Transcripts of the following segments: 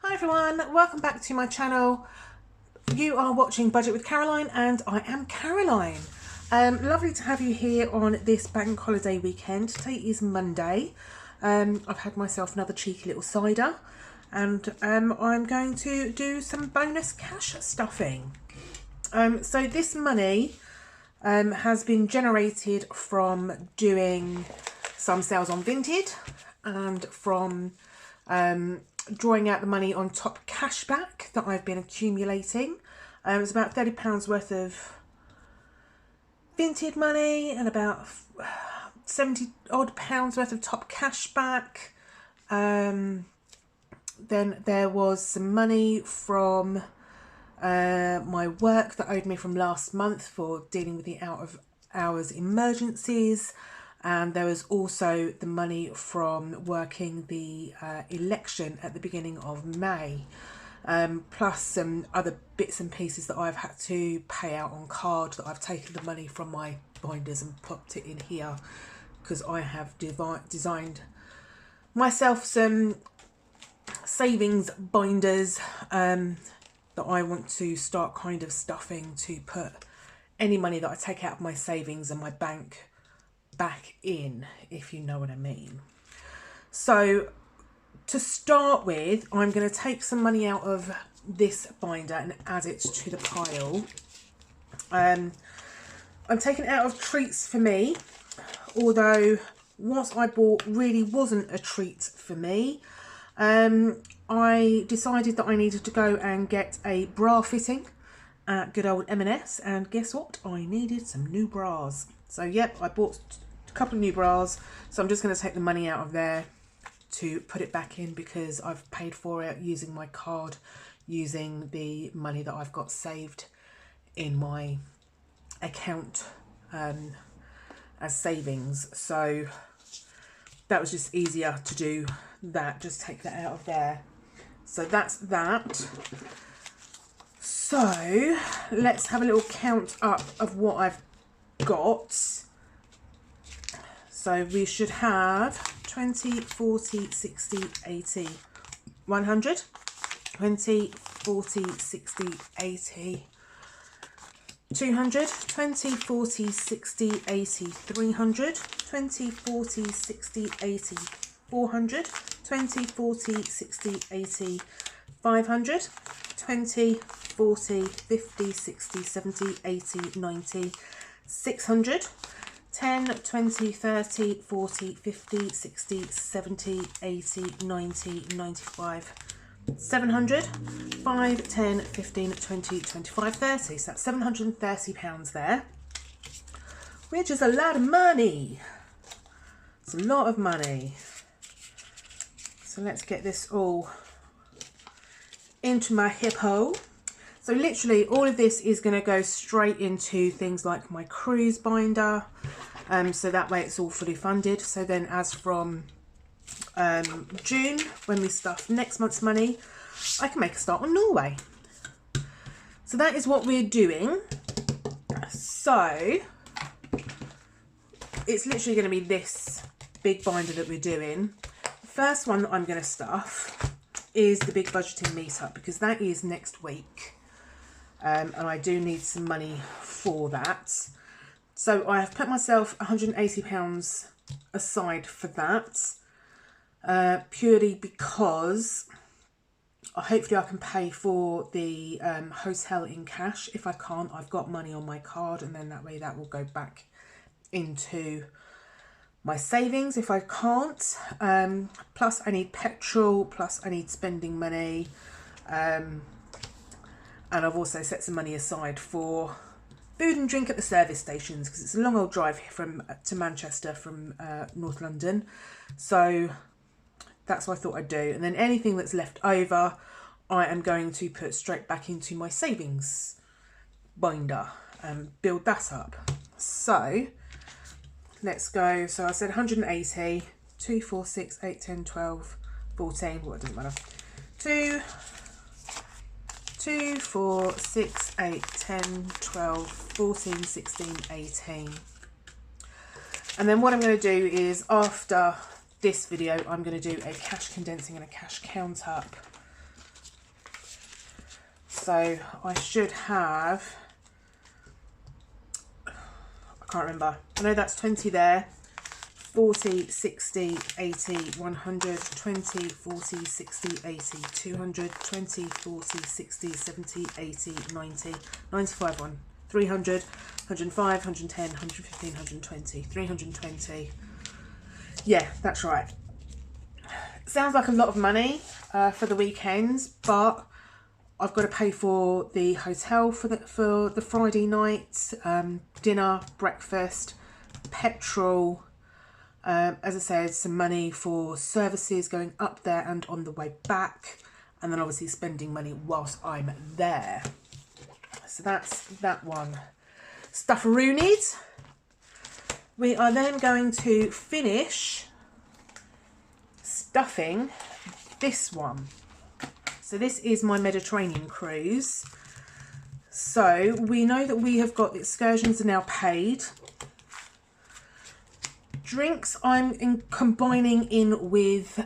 Hi everyone, welcome back to my channel. You are watching Budget with Caroline and I am Caroline. Lovely to have you here on this bank holiday weekend. Today is Monday. I've had myself another cheeky little cider and I'm going to do some bonus cash stuffing. So this money has been generated from doing some sales on Vinted and from drawing out the money on top cashback that I've been accumulating. It's about £30 worth of Vinted money and about 70 odd pounds worth of top cashback. Then there was some money from my work that owed me from last month for dealing with the out of hours emergencies. And there was also the money from working the election at the beginning of May, plus some other bits and pieces that I've had to pay out on card that I've taken the money from my binders and popped it in here because I have designed myself some savings binders that I want to start kind of stuffing to put any money that I take out of my savings and my bank back in, if you know what I mean. So to start with, I'm going to take some money out of this binder and add it to the pile. I'm taking it out of treats for me, although what I bought really wasn't a treat for me. I decided that I needed to go and get a bra fitting at good old M&S, and guess what? I needed some new bras. So yep, I bought a couple of new bras, so I'm just going to take the money out of there to put it back in because I've paid for it using my card, using the money that I've got saved in my account as savings. So that was just easier to do that, just take that out of there. So that's that. So let's have a little count up of what I've got. So we should have 20, 40, 60, 80, 100, 20, 40, 60, 80, 200, 20, 40, 60, 80, 300, 20, 40, 60, 80, 400, 20, 40, 60, 80, 500, 20, 40, 50, 60, 70, 80, 90, 600, 10, 20, 30, 40, 50, 60, 70, 80, 90, 95, 700, 5, 10, 15, 20, 25, 30. So that's £730 there, which is a lot of money. It's a lot of money. So let's get this all into my hip hole. So literally all of this is going to go straight into things like my cruise binder. So that way it's all fully funded. So then as from June, when we stuff next month's money, I can make a start on Norway. So that is what we're doing. So it's literally going to be this big binder that we're doing. The first one that I'm going to stuff is the big budgeting meetup because that is next week. And I do need some money for that. So I have put myself £180 aside for that, purely because hopefully I can pay for the hotel in cash. If I can't, I've got money on my card, and then that way that will go back into my savings if I can't. Plus I need petrol, plus I need spending money. And I've also set some money aside for food and drink at the service stations because it's a long old drive to Manchester from North London. So that's what I thought I'd do. And then anything that's left over, I am going to put straight back into my savings binder and build that up. So let's go. So I said 180, 2, 4, 6, 8, 10, 12, 14. Well, it doesn't matter. 2, 4, 6, 8, 10, 12, 14, 16, 18. And then what I'm going to do is after this video, I'm going to do a cash condensing and a cash count up So I should have, I can't remember. I know that's 20 there. 40, 60, 80, 100, 20, 40, 60, 80, 200, 20, 40, 60, 70, 80, 90, 95 on 300, 105, 110, 115, 120, 320. Yeah, that's right. Sounds like a lot of money for the weekends, but I've got to pay for the hotel for the Friday night, dinner, breakfast, petrol. As I said, some money for services going up there and on the way back, and then obviously spending money whilst I'm there. So that's that one. Stufferoonies. We are then going to finish stuffing this one. So this is my Mediterranean cruise. So we know that we have got the excursions are now paid. Drinks I'm combining in with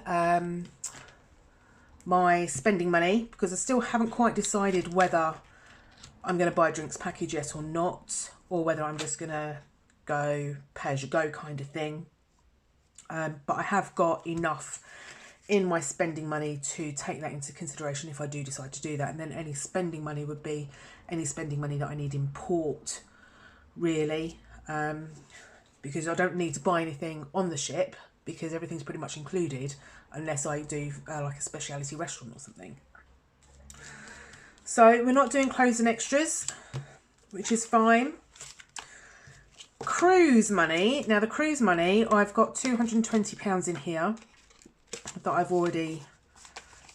my spending money, because I still haven't quite decided whether I'm going to buy a drinks package yet or not, or whether I'm just going to go pay as you go kind of thing. But I have got enough in my spending money to take that into consideration if I do decide to do that. And then any spending money would be any spending money that I need in port, really. Because I don't need to buy anything on the ship, because everything's pretty much included, unless I do like a speciality restaurant or something. So we're not doing clothes and extras, which is fine. Cruise money. Now the cruise money, I've got £220 in here that I've already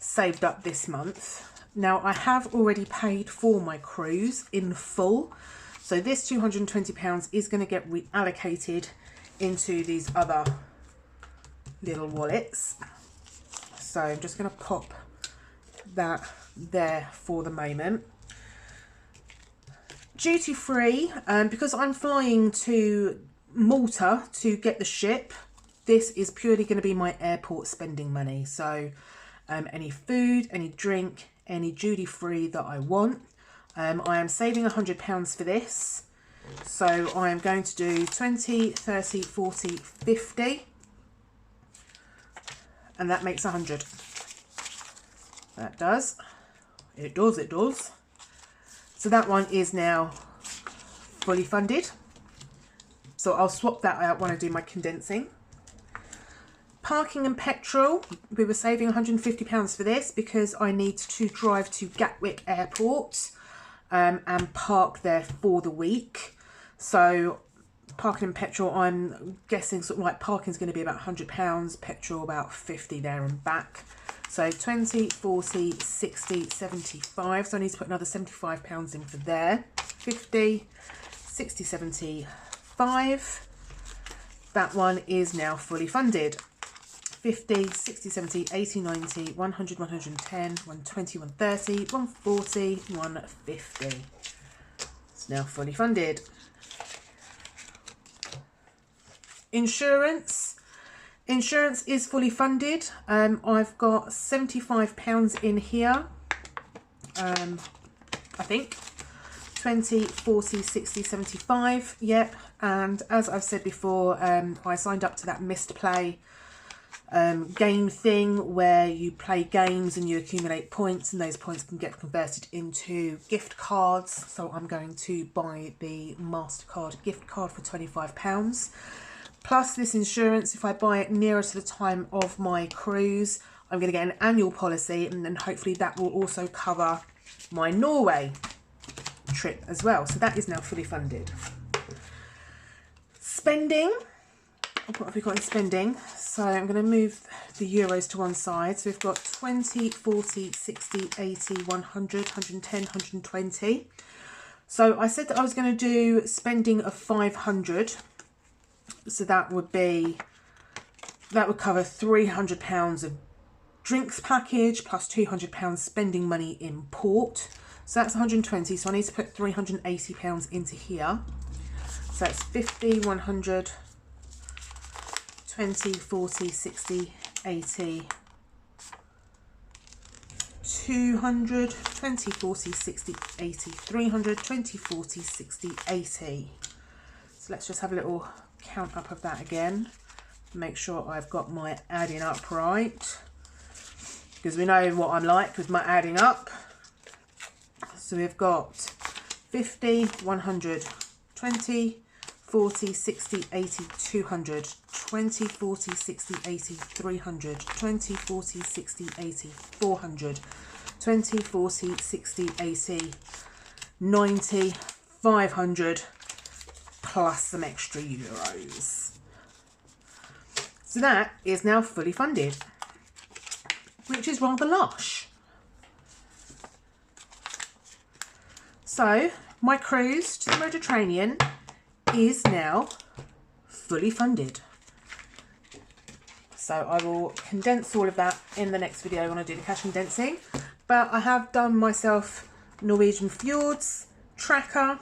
saved up this month. Now I have already paid for my cruise in full. So this £220 is going to get reallocated into these other little wallets. So I'm just going to pop that there for the moment. Duty free, because I'm flying to Malta to get the ship, this is purely going to be my airport spending money. So any food, any drink, any duty free that I want. I am saving £100 for this, so I am going to do 20, 30, 40, 50, and that makes 100. That does. It does, it does. So that one is now fully funded. So I'll swap that out when I do my condensing. Parking and petrol, we were saving £150 for this because I need to drive to Gatwick Airport and park there for the week. So parking and petrol, I'm guessing sort of like parking is going to be about £100, petrol about 50 there and back. So 20, 40, 60, 75. So I need to put another £75 in for there. 50, 60, 75. That one is now fully funded. 50, 60, 70, 80, 90, 100, 110, 120, 130, 140, 150. It's now fully funded. Insurance. Insurance is fully funded. I've got £75 in here. I think. 20, 40, 60, 75. Yep. And as I've said before, I signed up to that Missed Play game thing where you play games and you accumulate points, and those points can get converted into gift cards. So I'm going to buy the MasterCard gift card for £25. Plus this insurance, if I buy it nearer to the time of my cruise, I'm going to get an annual policy, and then hopefully that will also cover my Norway trip as well. So that is now fully funded. Spending. What have we got in spending? So I'm going to move the euros to one side. So we've got 20, 40, 60, 80, 100, 110, 120. So I said that I was going to do spending of 500. So that would cover £300 of drinks package plus £200 spending money in port. So that's 120. So I need to put £380 into here. So that's 50, 100, 20, 40, 60, 80, 200, 20, 40, 60, 80, 300, 20, 40, 60, 80. So let's just have a little count up of that again. Make sure I've got my adding up right, because we know what I'm like with my adding up. So we've got 50, 100, 20, 40, 60, 80, 200, 20, 40, 60, 80, 300, 20, 40, 60, 80, 400, 20, 40, 60, 80, 90, 500, plus some extra euros. So that is now fully funded, which is rather lush. So my cruise to the Mediterranean is now fully funded. So I will condense all of that in the next video when I do the cash condensing. But I have done myself Norwegian Fjords tracker,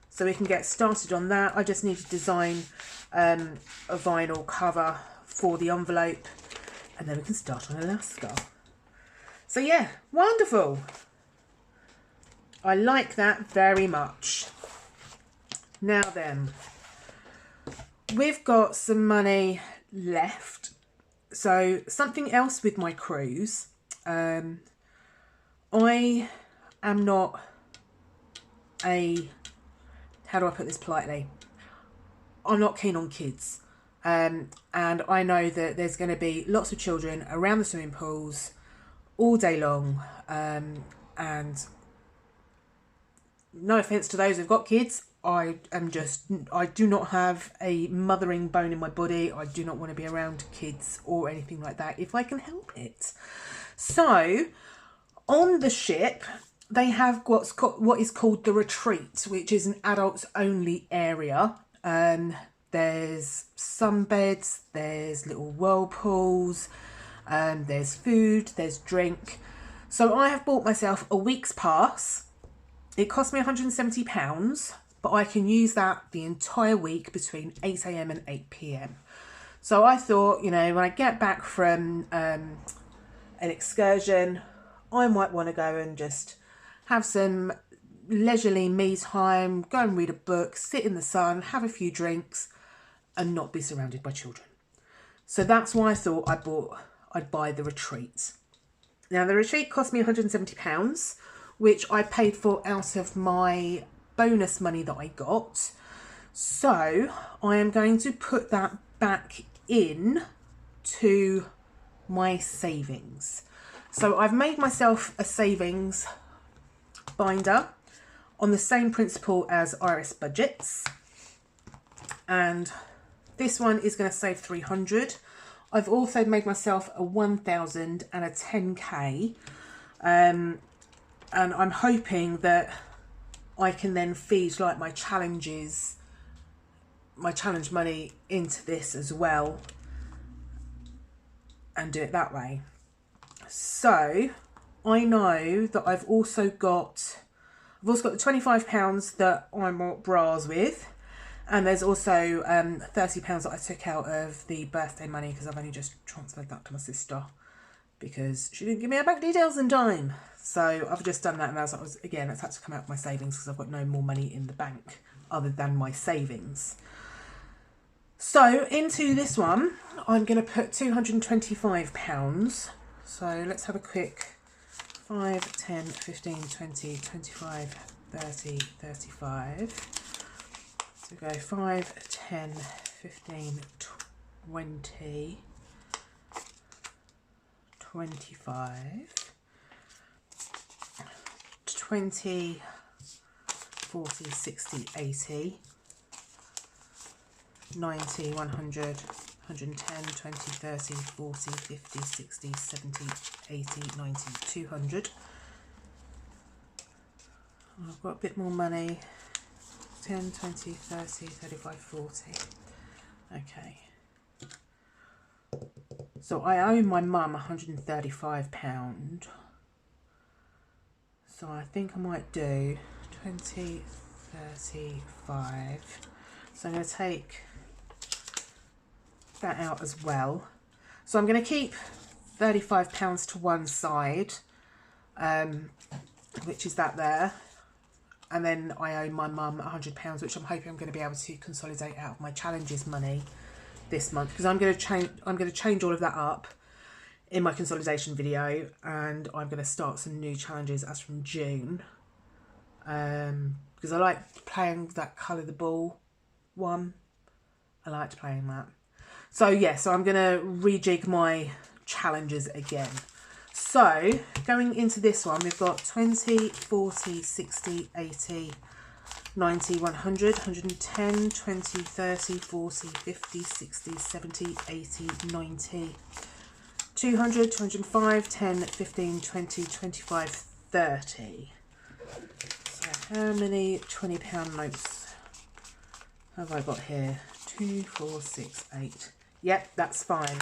so we can get started on that. I just need to design a vinyl cover for the envelope, and then we can start on Alaska. So yeah, wonderful. I like that very much. Now then, we've got some money left. So something else with my cruise. I am not a, how do I put this politely? I'm not keen on kids. And I know that there's going to be lots of children around the swimming pools all day long. And no offence to those who've got kids, I do not have a mothering bone in my body. I do not want to be around kids or anything like that if I can help it. So on the ship, they have what is called the retreat, which is an adults only area. There's sunbeds, there's little whirlpools, there's food, there's drink. So I have bought myself a week's pass. It cost me £170, but I can use that the entire week between 8 AM and 8 PM. So I thought, you know, when I get back from an excursion, I might want to go and just have some leisurely me time, go and read a book, sit in the sun, have a few drinks, and not be surrounded by children. So that's why I thought I'd buy the retreat. Now the retreat cost me £170, which I paid for out of my bonus money that I got. So I am going to put that back in to my savings. So I've made myself a savings binder on the same principle as Iris Budgets, and this one is going to save 300. I've also made myself a 1,000 and a 10k, and I'm hoping that I can then feed like my challenges, my challenge money into this as well, and do it that way. So I know that I've also got the £25 that I bought bras with, and there's also £30 that I took out of the birthday money, because I've only just transferred that to my sister because she didn't give me her bank details in time. So I've just done that, and that's had to come out of my savings because I've got no more money in the bank other than my savings. So into this one, I'm going to put £225. So let's have a quick 5, 10, 15, 20, 25, 30, 35. So go 5, 10, 15, 20, 25, 20, 40, 60, 80, 90, 100, 110, 20, 30, 40, 50, 60, 70, 80, 90, 200. I've got a bit more money. 10, 20, 30, 35, 40. Okay. So I owe my mum £135. So I think I might do 20, 35. So I'm going to take that out as well. So I'm going to keep £35 to one side, which is that there. And then I owe my mum £100, which I'm hoping I'm going to be able to consolidate out of my challenges money this month, because I'm going to change all of that up in my consolidation video, and I'm going to start some new challenges as from June, because I like playing that colour the ball one. I liked playing that. So yeah, so I'm going to rejig my challenges again. So going into this one, we've got 20, 40, 60, 80, 90, 100, 110, 20, 30, 40, 50, 60, 70, 80, 90, 200, 205, 10, 15, 20, 25, 30. So how many £20 notes have I got here? 2, 4, 6, 8. Yep, that's fine.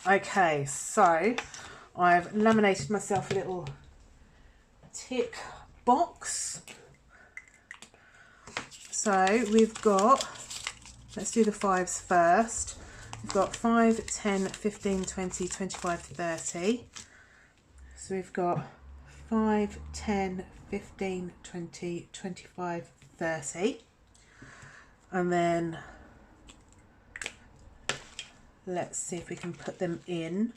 Okay, so I've laminated myself a little tick box. So we've got, let's do the 5s first. We've got 5, 10, 15, 20, 25, 30. So we've got 5, 10, 15, 20, 25, 30. And then let's see if we can put them in.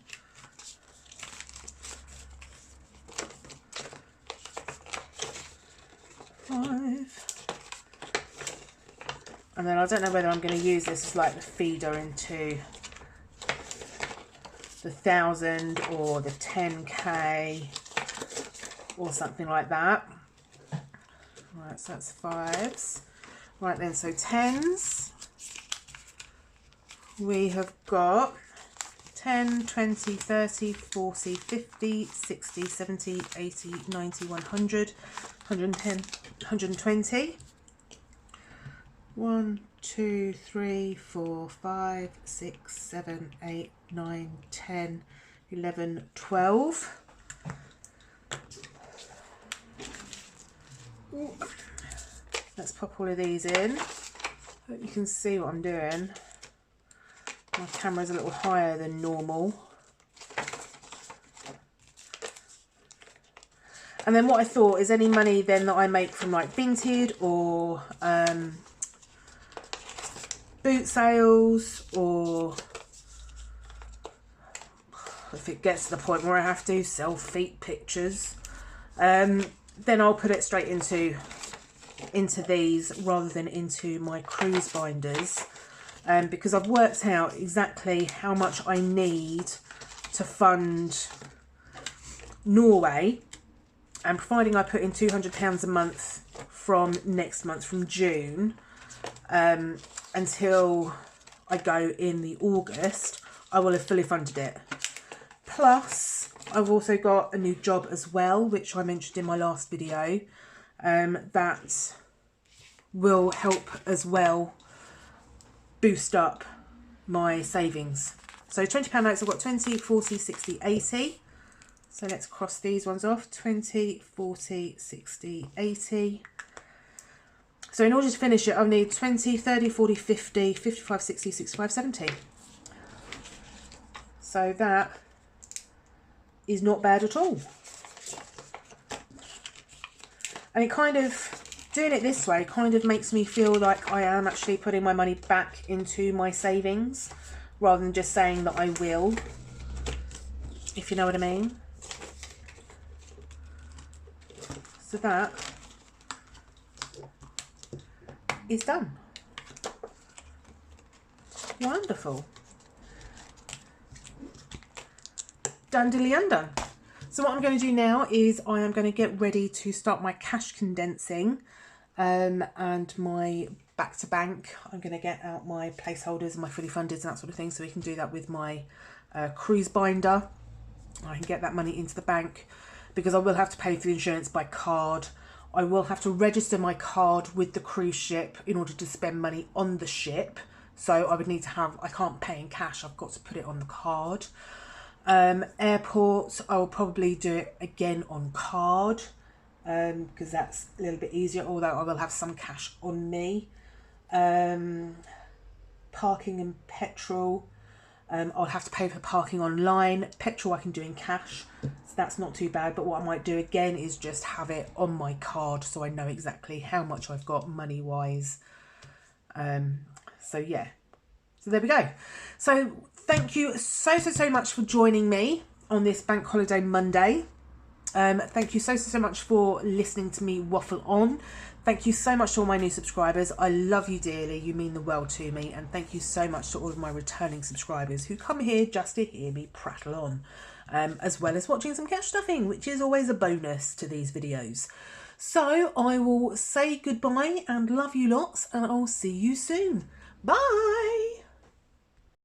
5. And then I don't know whether I'm going to use this as like the feeder into the 1,000 or the 10k or something like that. Right, so that's 5s. Right then, so 10s. We have got 10, 20, 30, 40, 50, 60, 70, 80, 90, 100, 110, 120. 1, 2, 3, 4, 5, 6, 7, 8, 9, 10, 11, 12. Ooh. Let's pop all of these in. Hope you can see what I'm doing. My camera's a little higher than normal. And then what I thought is any money then that I make from like Vinted or boot sales, or if it gets to the point where I have to sell feet pictures, then I'll put it straight into these rather than into my cruise binders, because I've worked out exactly how much I need to fund Norway, and providing I put in £200 a month from next month, from June, until I go in the August, I will have fully funded it. Plus, I've also got a new job as well, which I mentioned in my last video, that will help as well boost up my savings. So £20 notes, I've got 20, 40, 60, 80. So let's cross these ones off. 20, 40, 60, 80. So in order to finish it, I'll need 20, 30, 40, 50, 55, 60, 65, 70. So that is not bad at all. And it kind of, doing it this way kind of makes me feel like I am actually putting my money back into my savings, rather than just saying that I will, if you know what I mean. So that is done. Wonderful. Done dilly undone. So what I'm going to do now is I am going to get ready to start my cash condensing, and my back to bank. I'm going to get out my placeholders and my fully funded and that sort of thing, so we can do that with my cruise binder. I can get that money into the bank, because I will have to pay for the insurance by card. I will have to register my card with the cruise ship in order to spend money on the ship. So I would need to have, I can't pay in cash, I've got to put it on the card. Airports, I will probably do it again on card, because that's a little bit easier, although I will have some cash on me. Parking and petrol, I'll have to pay for parking online. Petrol I can do in cash, so that's not too bad. But what I might do again is just have it on my card so I know exactly how much I've got money wise. So yeah, so there we go. So thank you so much for joining me on this Bank Holiday Monday. Thank you so much for listening to me waffle on. Thank you so much to all my new subscribers. I love you dearly. You mean the world to me. And thank you so much to all of my returning subscribers who come here just to hear me prattle on, as well as watching some cash stuffing, which is always a bonus to these videos. So I will say goodbye and love you lots, and I'll see you soon. Bye.